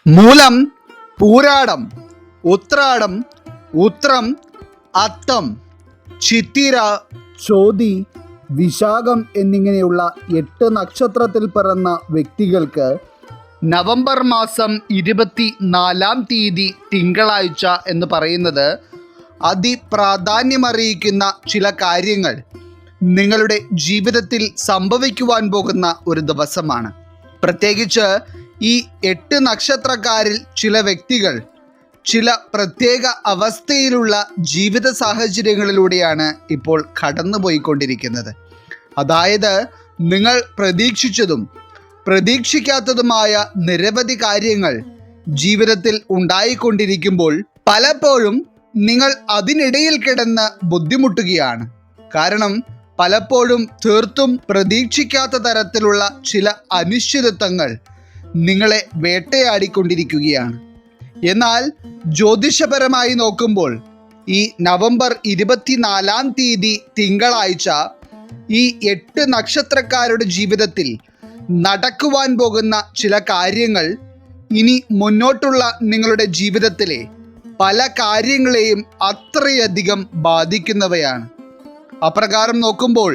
മൂലം, പൂരാടം, ഉത്രാടം, ഉത്രം, അത്തം, ചിത്തിര, ചോതി, വിശാഖം എന്നിങ്ങനെയുള്ള 8 നക്ഷത്രത്തിൽ പിറന്ന വ്യക്തികൾക്ക് നവംബർ മാസം 24-ാം തീയതി തിങ്കളാഴ്ച എന്ന് പറയുന്നത് അതിപ്രാധാന്യമറിയിക്കുന്ന ചില കാര്യങ്ങൾ നിങ്ങളുടെ ജീവിതത്തിൽ സംഭവിക്കുവാൻ പോകുന്ന ഒരു ദിവസമാണ്. പ്രത്യേകിച്ച് ഈ 8 നക്ഷത്രക്കാരിൽ ചില വ്യക്തികൾ ചില പ്രത്യേക അവസ്ഥയിലുള്ള ജീവിത സാഹചര്യങ്ങളിലൂടെയാണ് ഇപ്പോൾ കടന്നുപോയിക്കൊണ്ടിരിക്കുന്നത്. അതായത് നിങ്ങൾ പ്രതീക്ഷിച്ചതും പ്രതീക്ഷിക്കാത്തതുമായ നിരവധി കാര്യങ്ങൾ ജീവിതത്തിൽ ഉണ്ടായിക്കൊണ്ടിരിക്കുമ്പോൾ പലപ്പോഴും നിങ്ങൾ അതിനിടയിൽ കിടന്ന് ബുദ്ധിമുട്ടുകയാണ്. കാരണം പലപ്പോഴും തീർത്തും പ്രതീക്ഷിക്കാത്ത തരത്തിലുള്ള ചില അനിശ്ചിതത്വങ്ങൾ നിങ്ങളെ വേട്ടയാടിക്കൊണ്ടിരിക്കുകയാണ്. എന്നാൽ ജ്യോതിഷപരമായി നോക്കുമ്പോൾ ഈ നവംബർ 24-ാം തീയതി തിങ്കളാഴ്ച ഈ 8 നക്ഷത്രക്കാരുടെ ജീവിതത്തിൽ നടക്കുവാൻ പോകുന്ന ചില കാര്യങ്ങൾ ഇനി മുന്നോട്ടുള്ള നിങ്ങളുടെ ജീവിതത്തിലെ പല കാര്യങ്ങളെയും അത്രയധികം ബാധിക്കുന്നവയാണ്. അപ്രകാരം നോക്കുമ്പോൾ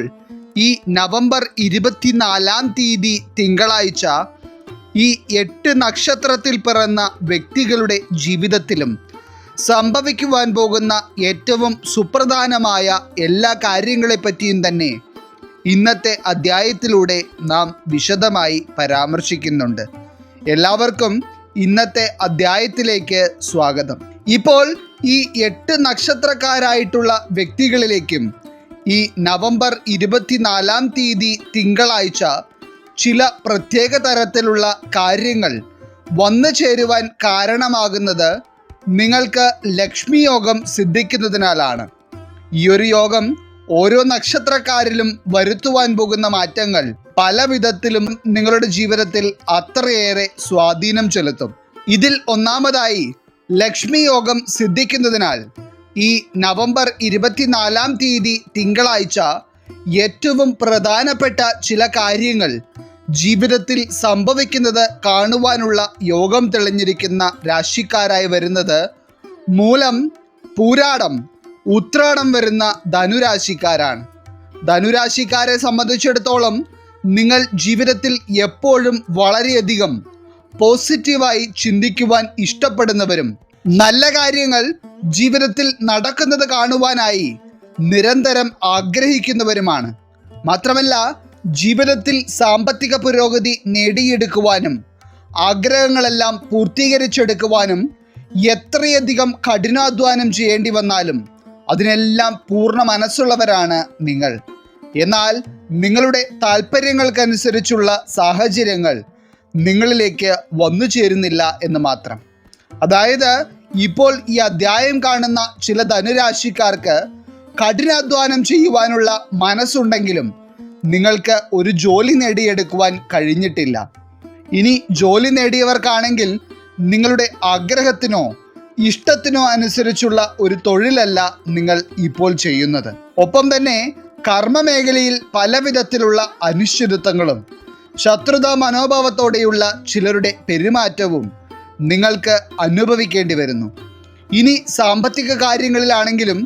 ഈ നവംബർ 24-ാം തീയതി തിങ്കളാഴ്ച ഈ 8 നക്ഷത്രത്തിൽ പിറന്ന വ്യക്തികളുടെ ജീവിതത്തിലും സംഭവിക്കുവാൻ പോകുന്ന ഏറ്റവും സുപ്രധാനമായ എല്ലാ കാര്യങ്ങളെപ്പറ്റിയും തന്നെ ഇന്നത്തെ അധ്യായത്തിലൂടെ നാം വിശദമായി പരാമർശിക്കുന്നുണ്ട്. എല്ലാവർക്കും ഇന്നത്തെ അധ്യായത്തിലേക്ക് സ്വാഗതം. ഇപ്പോൾ ഈ 8 നക്ഷത്രക്കാരായിട്ടുള്ള വ്യക്തികളിലേക്കും ഈ നവംബർ 24-ാം തീയതി തിങ്കളാഴ്ച ചില പ്രത്യേക തരത്തിലുള്ള കാര്യങ്ങൾ വന്നു ചേരുവാൻ കാരണമാകുന്നത് നിങ്ങൾക്ക് ലക്ഷ്മി യോഗം സിദ്ധിക്കുന്നതിനാലാണ്. ഈ ഒരു യോഗം ഓരോ നക്ഷത്രക്കാരിലും വരുത്തുവാൻ പോകുന്ന മാറ്റങ്ങൾ പല വിധത്തിലും നിങ്ങളുടെ ജീവിതത്തിൽ അത്രയേറെ സ്വാധീനം ചെലുത്തും. ഇതിൽ ഒന്നാമതായി ലക്ഷ്മി യോഗം സിദ്ധിക്കുന്നതിനാൽ ഈ നവംബർ 24-ാം തീയതി തിങ്കളാഴ്ച ഏറ്റവും പ്രധാനപ്പെട്ട ചില കാര്യങ്ങൾ ജീവിതത്തിൽ സംഭവിക്കുന്നത് കാണുവാനുള്ള യോഗം തെളിഞ്ഞിരിക്കുന്ന രാശിക്കാരായി വരുന്നത് മൂലം, പൂരാടം, ഉത്രാടം വരുന്ന ധനുരാശിക്കാരാണ്. ധനുരാശിക്കാരെ സംബന്ധിച്ചിടത്തോളം നിങ്ങൾ ജീവിതത്തിൽ എപ്പോഴും വളരെയധികം പോസിറ്റീവായി ചിന്തിക്കുവാൻ ഇഷ്ടപ്പെടുന്നവരും നല്ല കാര്യങ്ങൾ ജീവിതത്തിൽ നടക്കുന്നത് കാണുവാനായി നിരന്തരം ആഗ്രഹിക്കുന്നവരുമാണ്. മാത്രമല്ല ജീവിതത്തിൽ സാമ്പത്തിക പുരോഗതി നേടിയെടുക്കുവാനും ആഗ്രഹങ്ങളെല്ലാം പൂർത്തീകരിച്ചെടുക്കുവാനും എത്രയധികം കഠിനാധ്വാനം ചെയ്യേണ്ടി വന്നാലും അതിനെല്ലാം പൂർണ്ണ മനസ്സുള്ളവരാണ് നിങ്ങൾ. എന്നാൽ നിങ്ങളുടെ താല്പര്യങ്ങൾക്കനുസരിച്ചുള്ള സാഹചര്യങ്ങൾ നിങ്ങളിലേക്ക് വന്നു ചേരുന്നില്ല എന്ന് മാത്രം. അതായത് ഇപ്പോൾ ഈ അധ്യായം കാണുന്ന ചില ധനുരാശിക്കാർക്ക് കഠിനാധ്വാനം ചെയ്യുവാനുള്ള മനസ്സുണ്ടെങ്കിലും നിങ്ങൾക്ക് ഒരു ജോലി നേടിയെടുക്കുവാൻ കഴിഞ്ഞിട്ടില്ല. ഇനി ജോലി നേടിയവർക്കാണെങ്കിൽ നിങ്ങളുടെ ആഗ്രഹത്തിനോ ഇഷ്ടത്തിനോ അനുസരിച്ചുള്ള ഒരു തൊഴിലല്ല നിങ്ങൾ ഇപ്പോൾ ചെയ്യുന്നത്. ഒപ്പം തന്നെ കർമ്മമേഖലയിൽ പല വിധത്തിലുള്ള അനിശ്ചിതത്വങ്ങളും ശത്രുതാ മനോഭാവത്തോടെയുള്ള ചിലരുടെ പെരുമാറ്റവും നിങ്ങൾക്ക് അനുഭവിക്കേണ്ടി വരുന്നു. ഇനി സാമ്പത്തിക കാര്യങ്ങളിലാണെങ്കിലും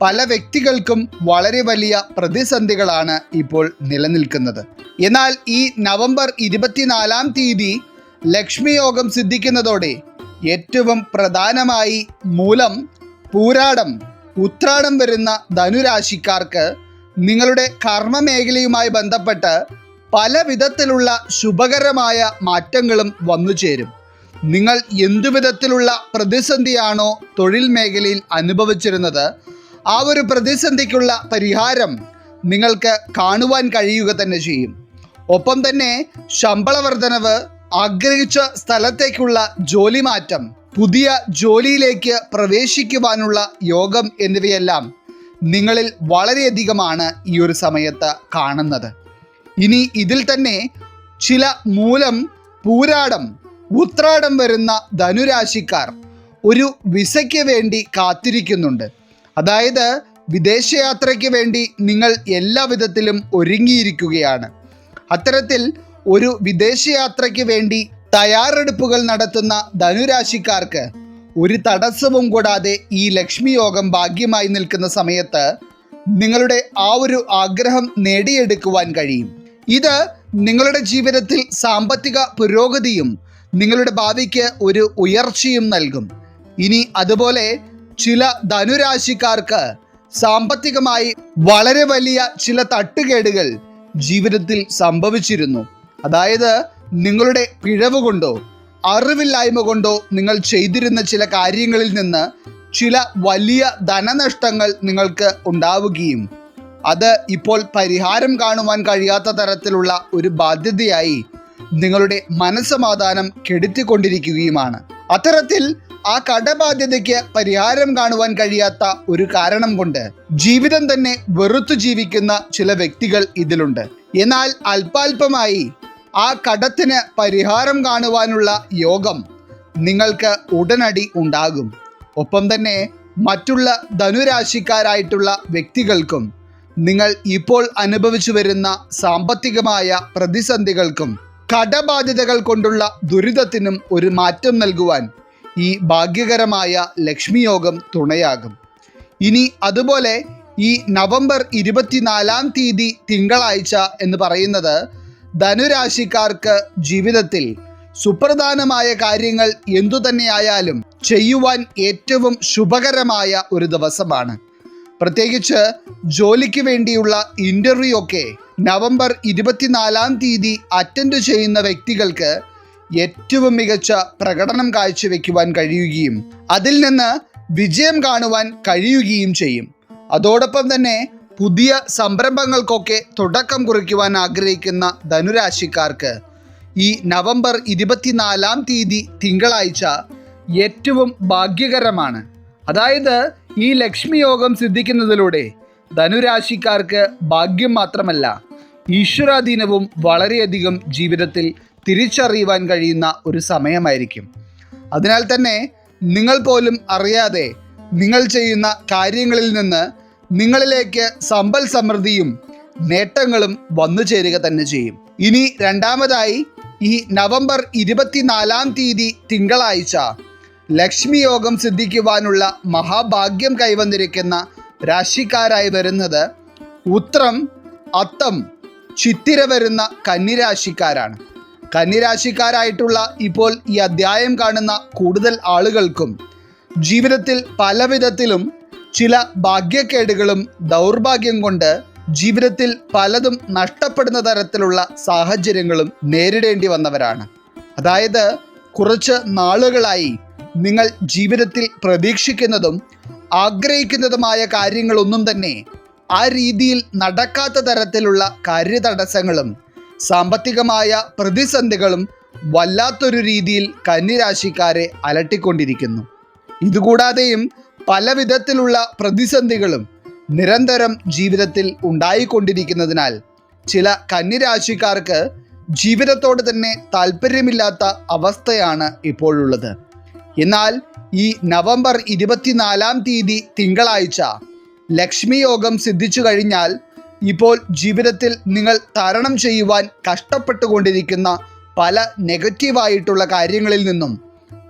പല വ്യക്തികൾക്കും വളരെ വലിയ പ്രതിസന്ധികളാണ് ഇപ്പോൾ നിലനിൽക്കുന്നത്. എന്നാൽ ഈ നവംബർ 24-ാം തീയതി ലക്ഷ്മി യോഗം സിദ്ധിക്കുന്നതോടെ ഏറ്റവും പ്രധാനമായി മൂലം, പൂരാടം, ഉത്രാടം വരുന്ന ധനുരാശിക്കാർക്ക് നിങ്ങളുടെ കർമ്മമേഖലയുമായി ബന്ധപ്പെട്ട് പല വിധത്തിലുള്ള ശുഭകരമായ മാറ്റങ്ങളും വന്നു ചേരും. നിങ്ങൾ എന്തു വിധത്തിലുള്ള പ്രതിസന്ധിയാണോ തൊഴിൽ മേഖലയിൽ അനുഭവിച്ചിരുന്നത് ആ ഒരു പ്രതിസന്ധിക്കുള്ള പരിഹാരം നിങ്ങൾക്ക് കാണുവാൻ കഴിയുക തന്നെ ചെയ്യും. ഒപ്പം തന്നെ ശമ്പള വർധനവ്, ആഗ്രഹിച്ച സ്ഥലത്തേക്കുള്ള ജോലി മാറ്റം, പുതിയ ജോലിയിലേക്ക് പ്രവേശിക്കുവാനുള്ള യോഗം എന്നിവയെല്ലാം നിങ്ങളിൽ വളരെയധികമാണ് ഈ ഒരു സമയത്ത് കാണുന്നത്. ഇനി ഇതിൽ തന്നെ ചില മൂലം, പൂരാടം, ഉത്രാടം വരുന്ന ധനുരാശിക്കാർ ഒരു വിസയ്ക്ക് വേണ്ടി കാത്തിരിക്കുന്നുണ്ട്. അതായത് വിദേശയാത്രയ്ക്ക് വേണ്ടി നിങ്ങൾ എല്ലാ വിധത്തിലും ഒരുങ്ങിയിരിക്കുകയാണ്. അത്തരത്തിൽ ഒരു വിദേശയാത്രയ്ക്ക് വേണ്ടി തയ്യാറെടുപ്പുകൾ നടത്തുന്ന ധനുരാശിക്കാർക്ക് ഒരു തടസ്സവും കൂടാതെ ഈ ലക്ഷ്മി യോഗം ഭാഗ്യമായി നിൽക്കുന്ന സമയത്ത് നിങ്ങളുടെ ആ ഒരു ആഗ്രഹം നേടിയെടുക്കുവാൻ കഴിയും. ഇത് നിങ്ങളുടെ ജീവിതത്തിൽ സാമ്പത്തിക പുരോഗതിയും നിങ്ങളുടെ ഭാവിക്ക് ഒരു ഉയർച്ചയും നൽകും. ഇനി അതുപോലെ ചില ധനുരാശിക്കാർക്ക് സാമ്പത്തികമായി വളരെ വലിയ ചില തട്ടുകേടുകൾ ജീവിതത്തിൽ സംഭവിച്ചിരുന്നു. അതായത് നിങ്ങളുടെ പിഴവ് കൊണ്ടോ അറിവില്ലായ്മ കൊണ്ടോ നിങ്ങൾ ചെയ്തിരുന്ന ചില കാര്യങ്ങളിൽ നിന്ന് ചില വലിയ ധനനഷ്ടങ്ങൾ നിങ്ങൾക്ക് ഉണ്ടാവുകയും അത് ഇപ്പോൾ പരിഹാരം കാണുവാൻ കഴിയാത്ത തരത്തിലുള്ള ഒരു ബാധ്യതയായി നിങ്ങളുടെ മനസ്സമാധാനം കെടുത്തിക്കൊണ്ടിരിക്കുകയുമാണ്. അത്തരത്തിൽ ആ കടബാധ്യതയ്ക്ക് പരിഹാരം കാണുവാൻ കഴിയാത്ത ഒരു കാരണം കൊണ്ട് ജീവിതം തന്നെ വെറുത്തു ജീവിക്കുന്ന ചില വ്യക്തികൾ ഇതിലുണ്ട്. എന്നാൽ അല്പാൽപമായി ആ കടത്തിന് പരിഹാരം കാണുവാനുള്ള യോഗം നിങ്ങൾക്ക് ഉടനടി ഉണ്ടാകും. ഒപ്പം തന്നെ മറ്റുള്ള ധനുരാശിക്കാരായിട്ടുള്ള വ്യക്തികൾക്കും നിങ്ങൾ ഇപ്പോൾ അനുഭവിച്ചു വരുന്ന സാമ്പത്തികമായ പ്രതിസന്ധികൾക്കും കടബാധ്യതകൾ കൊണ്ടുള്ള ദുരിതത്തിനും ഒരു മാറ്റം നൽകുവാൻ ഈ ഭാഗ്യകരമായ ലക്ഷ്മി യോഗം തുണയാകും. ഇനി അതുപോലെ ഈ നവംബർ 24 തീയതി തിങ്കളാഴ്ച എന്ന് പറയുന്നത് ധനുരാശിക്കാർക്ക് ജീവിതത്തിൽ സുപ്രധാനമായ കാര്യങ്ങൾ എന്തുതന്നെയായാലും ചെയ്യുവാൻ ഏറ്റവും ശുഭകരമായ ഒരു ദിവസമാണ്. പ്രത്യേകിച്ച് ജോലിക്ക് വേണ്ടിയുള്ള ഇൻ്റർവ്യൂ ഒക്കെ നവംബർ 24 തീയതി അറ്റൻഡ് ചെയ്യുന്ന വ്യക്തികൾക്ക് ഏറ്റവും മികച്ച പ്രകടനം കാഴ്ചവെക്കുവാൻ കഴിയുകയും അതിൽ നിന്ന് വിജയം കാണുവാൻ കഴിയുകയും ചെയ്യും. അതോടൊപ്പം തന്നെ പുതിയ സംരംഭങ്ങൾക്കൊക്കെ തുടക്കം കുറിക്കുവാൻ ആഗ്രഹിക്കുന്ന ധനുരാശിക്കാർക്ക് ഈ നവംബർ 24 തീയതി തിങ്കളാഴ്ച ഏറ്റവും ഭാഗ്യകരമാണ്. അതായത് ഈ ലക്ഷ്മി യോഗം സിദ്ധിക്കുന്നതിലൂടെ ധനുരാശിക്കാർക്ക് ഭാഗ്യം മാത്രമല്ല ഈശ്വരാധീനവും വളരെയധികം ജീവിതത്തിൽ തിരിച്ചറിയുവാൻ കഴിയുന്ന ഒരു സമയമായിരിക്കും. അതിനാൽ തന്നെ നിങ്ങൾ പോലും അറിയാതെ നിങ്ങൾ ചെയ്യുന്ന കാര്യങ്ങളിൽ നിന്ന് നിങ്ങളിലേക്ക് സമ്പൽ സമൃദ്ധിയും നേട്ടങ്ങളും വന്നു ചേരുക തന്നെ ചെയ്യും. ഇനി രണ്ടാമതായി ഈ നവംബർ 24 തീയതി തിങ്കളാഴ്ച ലക്ഷ്മി യോഗം സിദ്ധിക്കുവാനുള്ള മഹാഭാഗ്യം കൈവന്നിരിക്കുന്ന രാശിക്കാരായി വരുന്നത് ഉത്രം, അത്തം, ചിത്തിര വരുന്ന കന്നിരാശിക്കാരാണ്. കന്നിരാശിക്കാരായിട്ടുള്ള ഇപ്പോൾ ഈ അധ്യായം കാണുന്ന കൂടുതൽ ആളുകൾക്കും ജീവിതത്തിൽ പലവിധത്തിലും ചില ഭാഗ്യക്കേടുകളും ദൗർഭാഗ്യം കൊണ്ട് ജീവിതത്തിൽ പലതും നഷ്ടപ്പെടുന്ന തരത്തിലുള്ള സാഹചര്യങ്ങളും നേരിടേണ്ടി വന്നവരാണ്. അതായത് കുറച്ച് നാളുകളായി നിങ്ങൾ ജീവിതത്തിൽ പ്രതീക്ഷിക്കുന്നതും ആഗ്രഹിക്കുന്നതുമായ കാര്യങ്ങളൊന്നും തന്നെ ആ രീതിയിൽ നടക്കാത്ത തരത്തിലുള്ള കാര്യതടസ്സങ്ങളും സാമ്പത്തികമായ പ്രതിസന്ധികളും വല്ലാത്തൊരു രീതിയിൽ കന്നിരാശിക്കാരെ അലട്ടിക്കൊണ്ടിരിക്കുന്നു. ഇതുകൂടാതെയും പല വിധത്തിലുള്ള പ്രതിസന്ധികളും നിരന്തരം ജീവിതത്തിൽ ഉണ്ടായിക്കൊണ്ടിരിക്കുന്നതിനാൽ ചില കന്നിരാശിക്കാർക്ക് ജീവിതത്തോട് തന്നെ താല്പര്യമില്ലാത്ത അവസ്ഥയാണ് ഇപ്പോഴുള്ളത്. എന്നാൽ ഈ നവംബർ 24 തീയതി തിങ്കളാഴ്ച ലക്ഷ്മി യോഗം സിദ്ധിച്ചു കഴിഞ്ഞാൽ ഇപ്പോൾ ജീവിതത്തിൽ നിങ്ങൾ തരണം ചെയ്യുവാൻ കഷ്ടപ്പെട്ടുകൊണ്ടിരിക്കുന്ന പല നെഗറ്റീവായിട്ടുള്ള കാര്യങ്ങളിൽ നിന്നും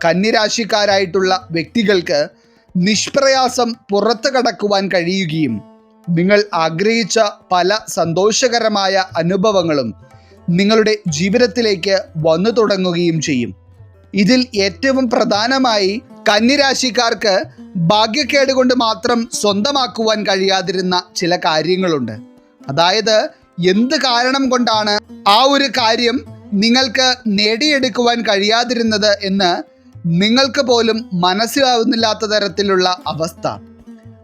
കന്നിരാശിക്കാരായിട്ടുള്ള വ്യക്തികൾക്ക് നിഷ്പ്രയാസം പുറത്തു കടക്കുവാൻ കഴിയുകയും നിങ്ങൾ ആഗ്രഹിച്ച പല സന്തോഷകരമായ അനുഭവങ്ങളും നിങ്ങളുടെ ജീവിതത്തിലേക്ക് വന്നു തുടങ്ങുകയും ചെയ്യും. ഇതിൽ ഏറ്റവും പ്രധാനമായി കന്നിരാശിക്കാർക്ക് ഭാഗ്യക്കേട് കൊണ്ട് മാത്രം സ്വന്തമാക്കുവാൻ കഴിയാതിരുന്ന ചില കാര്യങ്ങളുണ്ട്. അതായത് എന്ത് കാരണം കൊണ്ടാണ് ആ ഒരു കാര്യം നിങ്ങൾക്ക് നേടിയെടുക്കുവാൻ കഴിയാതിരുന്നത് എന്ന് നിങ്ങൾക്ക് പോലും മനസ്സിലാവുന്നില്ലാത്ത തരത്തിലുള്ള അവസ്ഥ.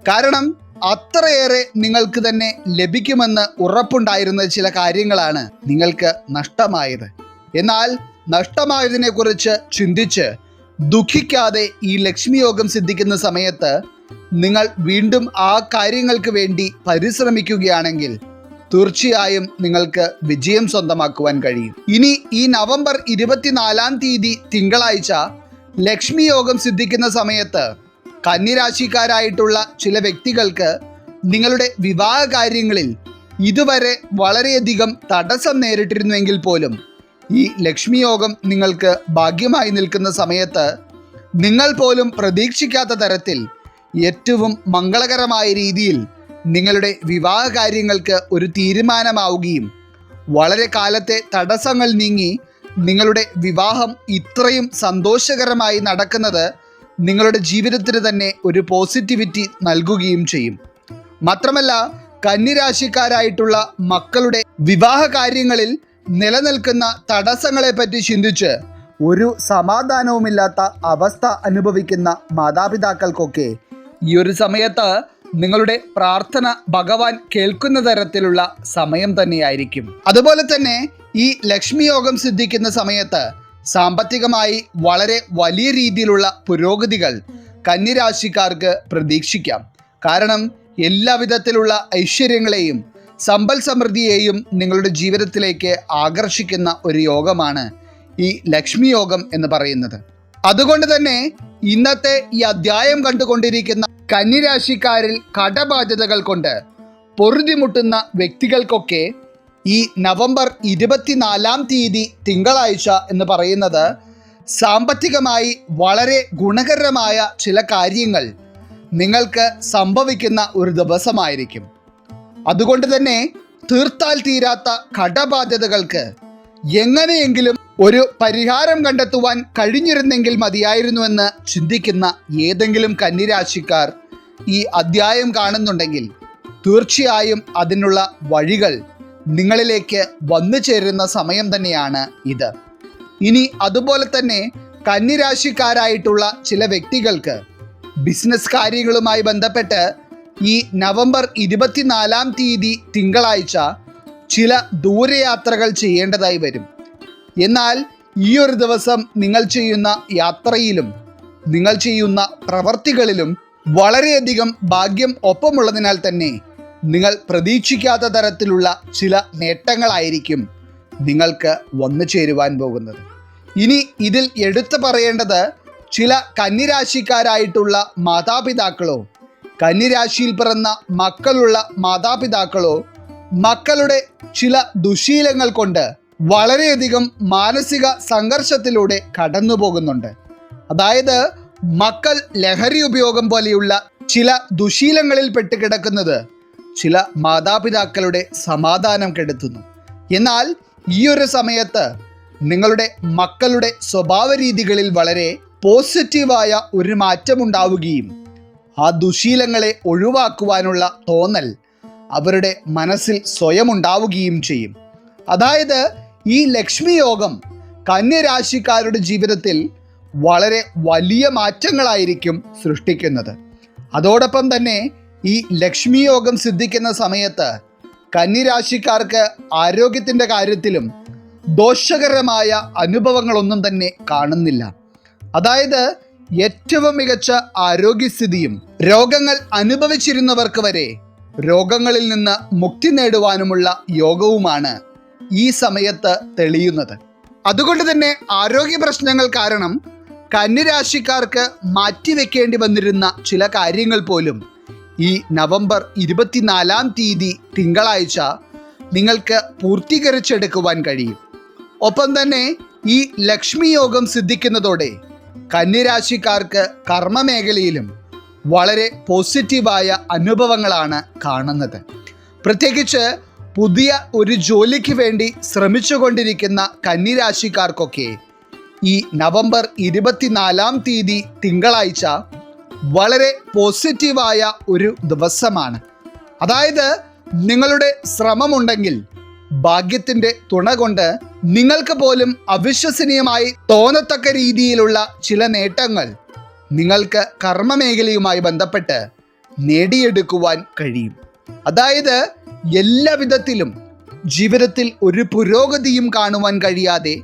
കാരണം അത്രയേറെ നിങ്ങൾക്ക് തന്നെ ലഭിക്കുമെന്ന് ഉറപ്പുണ്ടായിരുന്ന ചില കാര്യങ്ങളാണ് നിങ്ങൾക്ക് നഷ്ടമായത്. എന്നാൽ നഷ്ടമായതിനെക്കുറിച്ച് ചിന്തിച്ച് ദുഃഖിക്കാതെ ഈ ലക്ഷ്മി യോഗം സിദ്ധിക്കുന്ന സമയത്ത് നിങ്ങൾ വീണ്ടും ആ കാര്യങ്ങൾക്ക് വേണ്ടി പരിശ്രമിക്കുകയാണെങ്കിൽ തീർച്ചയായും നിങ്ങൾക്ക് വിജയം സ്വന്തമാക്കുവാൻ കഴിയും. ഇനി ഈ നവംബർ 24 തീയതി തിങ്കളാഴ്ച ലക്ഷ്മി യോഗം സിദ്ധിക്കുന്ന സമയത്ത് കന്നിരാശിക്കാരായിട്ടുള്ള ചില വ്യക്തികൾക്ക് നിങ്ങളുടെ വിവാഹ കാര്യങ്ങളിൽ ഇതുവരെ വളരെയധികം തടസ്സം നേരിട്ടിരുന്നുവെങ്കിൽ പോലും ഈ ലക്ഷ്മി യോഗം നിങ്ങൾക്ക് ഭാഗ്യമായി നിൽക്കുന്ന സമയത്ത് നിങ്ങൾ പോലും പ്രതീക്ഷിക്കാത്ത തരത്തിൽ ഏറ്റവും മംഗളകരമായ രീതിയിൽ നിങ്ങളുടെ വിവാഹ കാര്യങ്ങൾക്ക് ഒരു തീരുമാനമാവുകയും വളരെ കാലത്തെ തടസ്സങ്ങൾ നീങ്ങി നിങ്ങളുടെ വിവാഹം ഇത്രയും സന്തോഷകരമായി നടക്കുന്നത് നിങ്ങളുടെ ജീവിതത്തിന് തന്നെ ഒരു പോസിറ്റിവിറ്റി നൽകുകയും ചെയ്യും. മാത്രമല്ല, കന്നിരാശിക്കാരായിട്ടുള്ള മക്കളുടെ വിവാഹ കാര്യങ്ങളിൽ നിലനിൽക്കുന്ന തടസ്സങ്ങളെപ്പറ്റി ചിന്തിച്ച് ഒരു സമാധാനവുമില്ലാത്ത അവസ്ഥ അനുഭവിക്കുന്ന മാതാപിതാക്കൾക്കൊക്കെ ഈ ഒരു സമയത്ത് നിങ്ങളുടെ പ്രാർത്ഥന ഭഗവാൻ കേൾക്കുന്ന തരത്തിലുള്ള സമയം തന്നെയായിരിക്കും. അതുപോലെ തന്നെ ഈ ലക്ഷ്മി യോഗം സിദ്ധിക്കുന്ന സമയത്ത് സാമ്പത്തികമായി വളരെ വലിയ രീതിയിലുള്ള പുരോഗതികൾ കന്നിരാശിക്കാർക്ക് പ്രതീക്ഷിക്കാം. കാരണം എല്ലാവിധത്തിലുള്ള ഐശ്വര്യങ്ങളെയും സമ്പൽ സമൃദ്ധിയെയും നിങ്ങളുടെ ജീവിതത്തിലേക്ക് ആകർഷിക്കുന്ന ഒരു യോഗമാണ് ഈ ലക്ഷ്മി യോഗം എന്ന് പറയുന്നത്. അതുകൊണ്ട് തന്നെ ഇന്നത്തെ ഈ അധ്യായം കണ്ടുകൊണ്ടിരിക്കുന്ന കന്നിരാശിക്കാരിൽ കടബാധ്യതകൾ കൊണ്ട് പൊറുതിമുട്ടുന്ന വ്യക്തികൾക്കൊക്കെ ഈ നവംബർ 24 തിങ്കളാഴ്ച എന്ന് പറയുന്നത് സാമ്പത്തികമായി വളരെ ഗുണകരമായ ചില കാര്യങ്ങൾ നിങ്ങൾക്ക് സംഭവിക്കുന്ന ഒരു ദിവസമായിരിക്കും. അതുകൊണ്ട് തന്നെ തീർത്താൽ തീരാത്ത കടബാധ്യതകൾക്ക് എങ്ങനെയെങ്കിലും ഒരു പരിഹാരം കണ്ടെത്തുവാൻ കഴിഞ്ഞിരുന്നെങ്കിൽ മതിയായിരുന്നുവെന്ന് ചിന്തിക്കുന്ന ഏതെങ്കിലും കന്നിരാശിക്കാർ ഈ അധ്യായം കാണുന്നുണ്ടെങ്കിൽ തീർച്ചയായും അതിനുള്ള വഴികൾ നിങ്ങളിലേക്ക് വന്നു ചേരുന്ന സമയം തന്നെയാണ് ഇത്. ഇനി അതുപോലെ തന്നെ കന്നിരാശിക്കാരായിട്ടുള്ള ചില വ്യക്തികൾക്ക് ബിസിനസ് കാര്യങ്ങളുമായി ബന്ധപ്പെട്ട് ഈ നവംബർ 24 തിങ്കളാഴ്ച ചില ദൂരയാത്രകൾ ചെയ്യേണ്ടതായി വരും. എന്നാൽ ഈ ഒരു ദിവസം നിങ്ങൾ ചെയ്യുന്ന യാത്രയിലും നിങ്ങൾ ചെയ്യുന്ന പ്രവർത്തികളിലും വളരെയധികം ഭാഗ്യം ഒപ്പമുള്ളതിനാൽ തന്നെ നിങ്ങൾ പ്രതീക്ഷിക്കാത്ത തരത്തിലുള്ള ചില നേട്ടങ്ങളായിരിക്കും നിങ്ങൾക്ക് വന്നു ചേരുവാൻ പോകുന്നത്. ഇനി ഇതിൽ എടുത്തു പറയേണ്ടത് ചില കന്നിരാശിക്കാരായിട്ടുള്ള മാതാപിതാക്കളോ കന്നിരാശിയിൽ പിറന്ന മക്കളുള്ള മാതാപിതാക്കളോ മക്കളുടെ ചില ദുശീലങ്ങൾ കൊണ്ട് വളരെയധികം മാനസിക സംഘർഷത്തിലൂടെ കടന്നു പോകുന്നുണ്ട്. അതായത് മക്കൾ ലഹരി ഉപയോഗം പോലെയുള്ള ചില ദുശീലങ്ങളിൽ പെട്ടുകിടക്കുന്നത് ചില മാതാപിതാക്കളുടെ സമാധാനം കെടുത്തുന്നു. എന്നാൽ ഈ ഒരു സമയത്ത് നിങ്ങളുടെ മക്കളുടെ സ്വഭാവ രീതികളിൽ വളരെ പോസിറ്റീവായ ഒരു മാറ്റമുണ്ടാവുകയും ആ ദുശീലങ്ങളെ ഒഴിവാക്കുവാനുള്ള തോന്നൽ അവരുടെ മനസ്സിൽ സ്വയം ഉണ്ടാവുകയും ചെയ്യും. അതായത് ഈ ലക്ഷ്മി യോഗം കന്യരാശിക്കാരുടെ ജീവിതത്തിൽ വളരെ വലിയ മാറ്റങ്ങളായിരിക്കും സൃഷ്ടിക്കുന്നത്. അതോടൊപ്പം തന്നെ ഈ ലക്ഷ്മി യോഗം സിദ്ധിക്കുന്ന സമയത്ത് കന്നിരാശിക്കാർക്ക് ആരോഗ്യത്തിൻ്റെ കാര്യത്തിലും ദോഷകരമായ അനുഭവങ്ങളൊന്നും തന്നെ കാണുന്നില്ല. അതായത് ഏറ്റവും മികച്ച ആരോഗ്യസ്ഥിതിയും രോഗങ്ങൾ അനുഭവിച്ചിരുന്നവർക്ക് വരെ രോഗങ്ങളിൽ നിന്ന് മുക്തി നേടുവാനുമുള്ള യോഗവുമാണ് ഈ സമയത്ത് തെളിയുന്നത്. അതുകൊണ്ട് തന്നെ ആരോഗ്യ പ്രശ്നങ്ങൾ കാരണം കന്നിരാശിക്കാർക്ക് മാറ്റിവെക്കേണ്ടി വന്നിരുന്ന ചില കാര്യങ്ങൾ പോലും ഈ നവംബർ 24 തിങ്കളാഴ്ച നിങ്ങൾക്ക് പൂർത്തീകരിച്ചെടുക്കുവാൻ കഴിയും. ഒപ്പം തന്നെ ഈ ലക്ഷ്മി യോഗം സിദ്ധിക്കുന്നതോടെ കന്നിരാശിക്കാർക്ക് കർമ്മമേഖലയിലും വളരെ പോസിറ്റീവായ അനുഭവങ്ങളാണ് കാണുന്നത്. പ്രത്യേകിച്ച് പുതിയ ഒരു ജോലിക്ക് വേണ്ടി ശ്രമിച്ചുകൊണ്ടിരിക്കുന്ന കന്നിരാശിക്കാർക്കൊക്കെ ഈ നവംബർ 24 തിങ്കളാഴ്ച വളരെ പോസിറ്റീവായ ഒരു ദിവസമാണ്. അതായത് നിങ്ങളുടെ ശ്രമമുണ്ടെങ്കിൽ ഭാഗ്യത്തിൻ്റെ തുണ കൊണ്ട് നിങ്ങൾക്ക് പോലും അവിശ്വസനീയമായി തോന്നത്തക്ക രീതിയിലുള്ള ചില നേട്ടങ്ങൾ നിങ്ങൾക്ക് കർമ്മമേഖലയുമായി ബന്ധപ്പെട്ട് നേടിയെടുക്കുവാൻ കഴിയും. അതായത് എല്ലാ വിധത്തിലും ജീവിതത്തിൽ ഒരു പുരോഗതിയും കാണുവാൻ കഴിയാതെ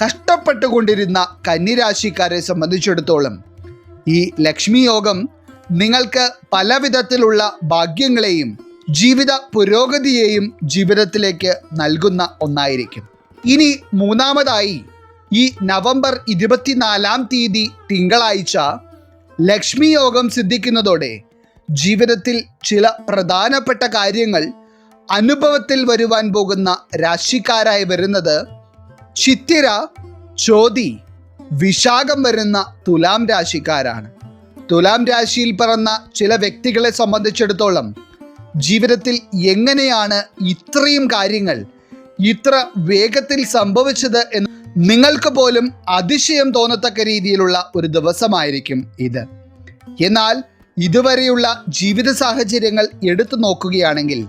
കഷ്ടപ്പെട്ടുകൊണ്ടിരുന്ന കന്നിരാശിക്കാരെ സംബന്ധിച്ചിടത്തോളം ഈ ലക്ഷ്മി യോഗം നിങ്ങൾക്ക് പല വിധത്തിലുള്ള ഭാഗ്യങ്ങളെയും ജീവിത പുരോഗതിയെയും ജീവിതത്തിലേക്ക് നൽകുന്ന ഒന്നായിരിക്കും. ഇനി മൂന്നാമതായി ഈ നവംബർ 24 തിങ്കളാഴ്ച ലക്ഷ്മി യോഗം സിദ്ധിക്കുന്നതോടെ ജീവിതത്തിൽ ചില പ്രധാനപ്പെട്ട കാര്യങ്ങൾ അനുഭവത്തിൽ വരുവാൻ പോകുന്ന രാശിക്കാരായി വരുന്നത് ചിത്തിര, ചോതി, വിശാഖം വരുന്ന തുലാം രാശിക്കാരാണ്. തുലാം രാശിയിൽ പിറന്ന ചില വ്യക്തികളെ സംബന്ധിച്ചിടത്തോളം ജീവിതത്തിൽ എങ്ങനെയാണ് ഇത്രയും കാര്യങ്ങൾ ഇത്ര വേഗത്തിൽ സംഭവിച്ചത് എന്ന് നിങ്ങൾക്ക് പോലും അതിശയം തോന്നത്തക്ക രീതിയിലുള്ള ഒരു ദിവസമായിരിക്കും ഇത്. എന്നാൽ ഇതുവരെയുള്ള ജീവിത സാഹചര്യങ്ങൾ എടുത്തു നോക്കുകയാണെങ്കിൽ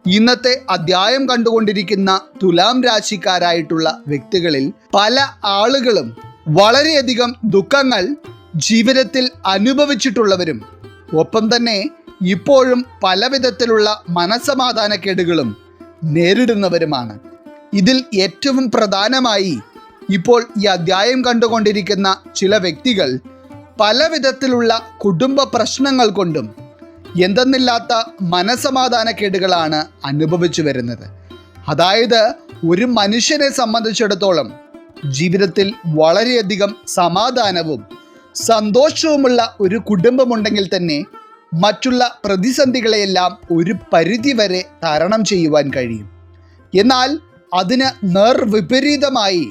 ഇന്നത്തെ അധ്യായം കണ്ടുകൊണ്ടിരിക്കുന്ന തുലാം രാശിക്കാരായിട്ടുള്ള വ്യക്തികളിൽ പല ആളുകളും വളരെയധികം ദുഃഖങ്ങൾ ജീവിതത്തിൽ അനുഭവിച്ചിട്ടുള്ളവരും ഒപ്പം തന്നെ ഇപ്പോഴും പല വിധത്തിലുള്ള മനസ്സമാധാനക്കേടുകളും നേരിടുന്നവരുമാണ്. ഇതിൽ ഏറ്റവും പ്രധാനമായി ഇപ്പോൾ ഈ അധ്യായം കണ്ടുകൊണ്ടിരിക്കുന്ന ചില വ്യക്തികൾ പല വിധത്തിലുള്ള കുടുംബ പ്രശ്നങ്ങൾ കൊണ്ടും എന്തെന്നില്ലാത്ത മനസ്സമാധാനക്കേടുകളാണ് അനുഭവിച്ചു വരുന്നത്. അതായത് ഒരു മനുഷ്യനെ സംബന്ധിച്ചിടത്തോളം ജീവിതത്തിൽ വളരെയധികം സമാധാനവും സന്തോഷവുമുള്ള ഒരു കുടുംബമുണ്ടെങ്കിൽ തന്നെ മറ്റുള്ള പ്രതിസന്ധികളെയെല്ലാം ഒരു പരിധിവരെ തരണം ചെയ്യുവാൻ കഴിയും. എന്നാൽ അതിന് നേർവിപരീതമായി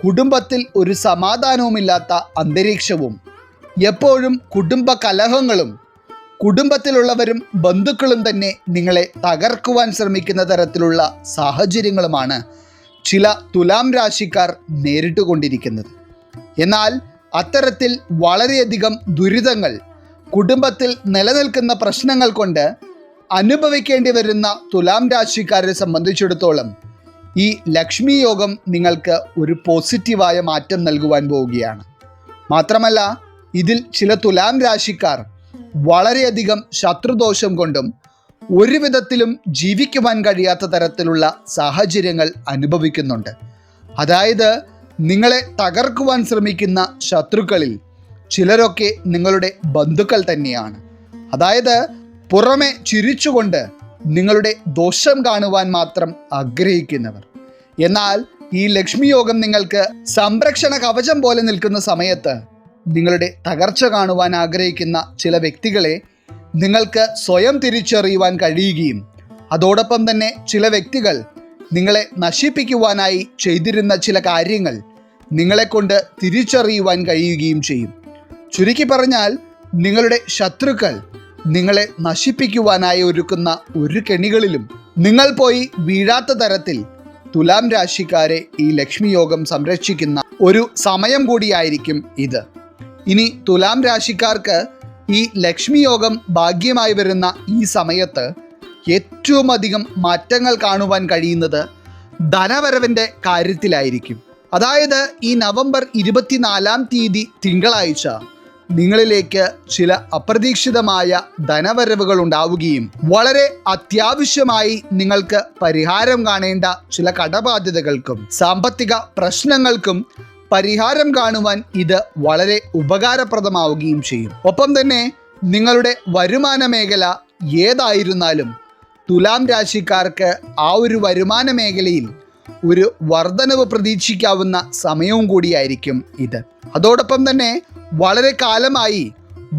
കുടുംബത്തിൽ ഒരു സമാധാനവുമില്ലാത്ത അന്തരീക്ഷവും എപ്പോഴും കുടുംബ കലഹങ്ങളും കുടുംബത്തിലുള്ളവരും ബന്ധുക്കളും തന്നെ നിങ്ങളെ തകർക്കുവാൻ ശ്രമിക്കുന്ന തരത്തിലുള്ള സാഹചര്യങ്ങളുമാണ് ചില തുലാം രാശിക്കാർ നേരിട്ടുകൊണ്ടിരിക്കുന്നത്. എന്നാൽ അത്തരത്തിൽ വളരെയധികം ദുരിതങ്ങൾ കുടുംബത്തിൽ നിലനിൽക്കുന്ന പ്രശ്നങ്ങൾ കൊണ്ട് അനുഭവിക്കേണ്ടി വരുന്ന തുലാം രാശിക്കാരെ സംബന്ധിച്ചിടത്തോളം ഈ ലക്ഷ്മി യോഗം നിങ്ങൾക്ക് ഒരു പോസിറ്റീവായ മാറ്റം നൽകുവാൻ പോവുകയാണ്. മാത്രമല്ല ഇതിൽ ചില തുലാം രാശിക്കാർ വളരെയധികം ശത്രുദോഷം കൊണ്ടും ഒരു വിധത്തിലും ജീവിക്കുവാൻ കഴിയാത്ത തരത്തിലുള്ള സാഹചര്യങ്ങൾ അനുഭവിക്കുന്നുണ്ട്. അതായത് നിങ്ങളെ തകർക്കുവാൻ ശ്രമിക്കുന്ന ശത്രുക്കളിൽ ചിലരൊക്കെ നിങ്ങളുടെ ബന്ധുക്കൾ തന്നെയാണ്. അതായത് പുറമെ ചിരിച്ചുകൊണ്ട് നിങ്ങളുടെ ദോഷം കാണുവാൻ മാത്രം ആഗ്രഹിക്കുന്നവർ. എന്നാൽ ഈ ലക്ഷ്മി യോഗം നിങ്ങൾക്ക് സംരക്ഷണ കവചം പോലെ നിൽക്കുന്ന സമയത്ത് നിങ്ങളുടെ തകർച്ച കാണുവാൻ ആഗ്രഹിക്കുന്ന ചില വ്യക്തികളെ നിങ്ങൾക്ക് സ്വയം തിരിച്ചറിയുവാൻ കഴിയുകയും അതോടൊപ്പം തന്നെ ചില വ്യക്തികൾ നിങ്ങളെ നശിപ്പിക്കുവാനായി ചെയ്തിരുന്ന ചില കാര്യങ്ങൾ നിങ്ങളെക്കൊണ്ട് തിരിച്ചറിയുവാൻ കഴിയുകയും ചെയ്യും. ചുരുക്കി പറഞ്ഞാൽ നിങ്ങളുടെ ശത്രുക്കൾ നിങ്ങളെ നശിപ്പിക്കുവാനായി ഒരുക്കുന്ന ഒരു കെണികളിലും നിങ്ങൾ പോയി വീഴാത്ത തരത്തിൽ തുലാം രാശിക്കാരെ ഈ ലക്ഷ്മി യോഗം സംരക്ഷിക്കുന്ന ഒരു സമയം കൂടിയായിരിക്കും ഇത്. ഇനി തുലാം രാശിക്കാർക്ക് ഈ ലക്ഷ്മി യോഗം ഭാഗ്യമായി വരുന്ന ഈ സമയത്ത് ഏറ്റവും അധികം മാറ്റങ്ങൾ കാണുവാൻ കഴിയുന്നത് ധനവരവിൻ്റെ കാര്യത്തിലായിരിക്കും. അതായത് ഈ നവംബർ 24 തിങ്കളാഴ്ച നിങ്ങളിലേക്ക് ചില അപ്രതീക്ഷിതമായ ധനവരവുകൾ ഉണ്ടാവുകയും വളരെ അത്യാവശ്യമായി നിങ്ങൾക്ക് പരിഹാരം കാണേണ്ട ചില കടബാധ്യതകൾക്കും സാമ്പത്തിക പ്രശ്നങ്ങൾക്കും പരിഹാരം കാണുവാൻ ഇത് വളരെ ഉപകാരപ്രദമാവുകയും ചെയ്യും. ഒപ്പം തന്നെ നിങ്ങളുടെ വരുമാന മേഖല ഏതായിരുന്നാലും തുലാം രാശിക്കാർക്ക് ആ ഒരു വരുമാന മേഖലയിൽ ഒരു വർധനവ് പ്രതീക്ഷിക്കാവുന്ന സമയവും കൂടിയായിരിക്കും ഇത്. അതോടൊപ്പം തന്നെ വളരെ കാലമായി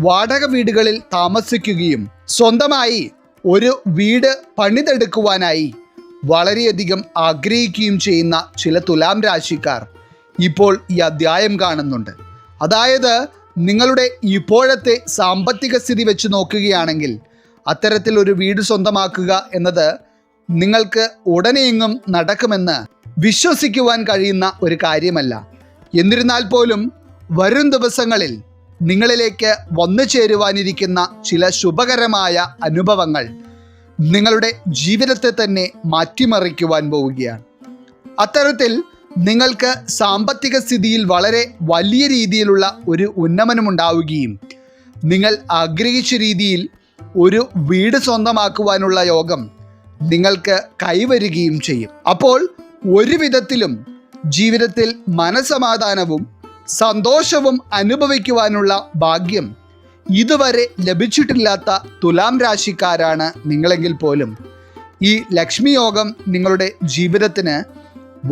വാടക വീടുകളിൽ താമസിക്കുകയും സ്വന്തമായി ഒരു വീട് പണിതെടുക്കുവാനായി വളരെയധികം ആഗ്രഹിക്കുകയും ചെയ്യുന്ന ചില തുലാം രാശിക്കാർ ഇപ്പോൾ ഈ അധ്യായം കാണുന്നുണ്ട്. അതായത് നിങ്ങളുടെ ഇപ്പോഴത്തെ സാമ്പത്തിക സ്ഥിതി വെച്ച് നോക്കുകയാണെങ്കിൽ അത്തരത്തിൽ ഒരു വീട് സ്വന്തമാക്കുക എന്നത് നിങ്ങൾക്ക് ഉടനെയെങ്ങും നടക്കുമെന്ന് വിശ്വസിക്കുവാൻ കഴിയുന്ന ഒരു കാര്യമല്ല. എന്നിരുന്നാൽ പോലും വരും ദിവസങ്ങളിൽ നിങ്ങളിലേക്ക് വന്നു ചേരുവാനിരിക്കുന്ന ചില ശുഭകരമായ അനുഭവങ്ങൾ നിങ്ങളുടെ ജീവിതത്തെ തന്നെ മാറ്റിമറിക്കുവാൻ പോവുകയാണ്. അത്തരത്തിൽ നിങ്ങൾക്ക് സാമ്പത്തിക സ്ഥിതിയിൽ വളരെ വലിയ രീതിയിലുള്ള ഒരു ഉന്നമനമുണ്ടാവുകയും നിങ്ങൾ ആഗ്രഹിച്ച രീതിയിൽ ഒരു വീട് സ്വന്തമാക്കുവാനുള്ള യോഗം നിങ്ങൾക്ക് കൈവരുകയും ചെയ്യും. അപ്പോൾ ഒരു വിധത്തിലും ജീവിതത്തിൽ മനസമാധാനവും സന്തോഷവും അനുഭവിക്കുവാനുള്ള ഭാഗ്യം ഇതുവരെ ലഭിച്ചിട്ടില്ലാത്ത തുലാം രാശിക്കാരാണ് നിങ്ങളെങ്കിൽ പോലും ഈ ലക്ഷ്മി യോഗം നിങ്ങളുടെ ജീവിതത്തിന്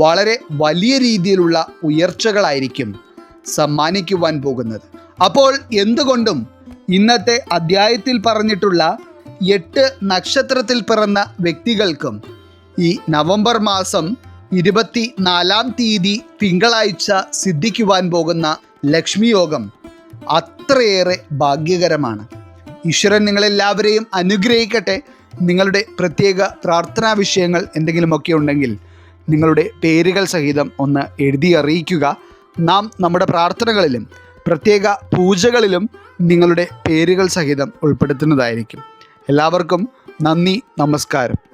വളരെ വലിയ രീതിയിലുള്ള ഉയർച്ചകളായിരിക്കും സമ്മാനിക്കുവാൻ പോകുന്നത്. അപ്പോൾ എന്തുകൊണ്ടും ഇന്നത്തെ അധ്യായത്തിൽ പറഞ്ഞിട്ടുള്ള 8 നക്ഷത്രത്തിൽ പിറന്ന വ്യക്തികൾക്കും ഈ നവംബർ മാസം 24-ാം തീയതി തിങ്കളാഴ്ച സിദ്ധിക്കുവാൻ പോകുന്ന ലക്ഷ്മി യോഗം അത്രയേറെ ഭാഗ്യകരമാണ്. ഈശ്വരൻ നിങ്ങളെല്ലാവരെയും അനുഗ്രഹിക്കട്ടെ. നിങ്ങളുടെ പ്രത്യേക പ്രാർത്ഥനാ വിഷയങ്ങൾ എന്തെങ്കിലുമൊക്കെ ഉണ്ടെങ്കിൽ നിങ്ങളുടെ പേരുകൾ സഹിതം ഒന്ന് എഴുതി അറിയിക്കുക. നാം നമ്മുടെ പ്രാർത്ഥനകളിലും പ്രത്യേക പൂജകളിലും നിങ്ങളുടെ പേരുകൾ സഹിതം ഉൾപ്പെടുത്തുന്നതായിരിക്കും. എല്ലാവർക്കും നന്ദി, നമസ്കാരം.